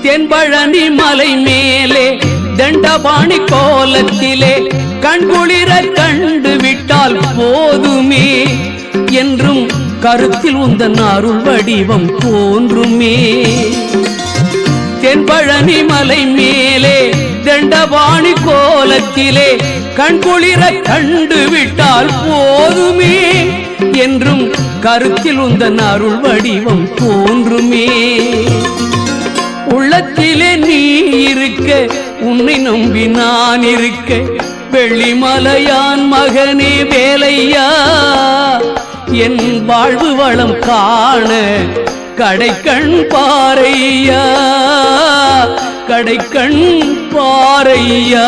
தென்பழனி மலை மேலே தண்டபாணி கோலத்திலே கண்குளிர கண்டு விட்டால் போதுமே என்றும் கருத்தில் உந்தன் அருள் வடிவம் தோன்றுமே. தென்பழனி மலை மேலே தண்டபாணி கோலத்திலே கண்குளிர கண்டு விட்டால் போதுமே என்றும் கருத்தில் உந்தன் அருள் வடிவம் தோன்றுமே. உள்ளத்திலே நீ இருக்க உன்னை நம்பி நான் இருக்க வெள்ளிமலையான் மகனே வேலையா என் வாழ்வு வளம் காண கடைக்கண் பாரையா கடைக்கண் பாரையா.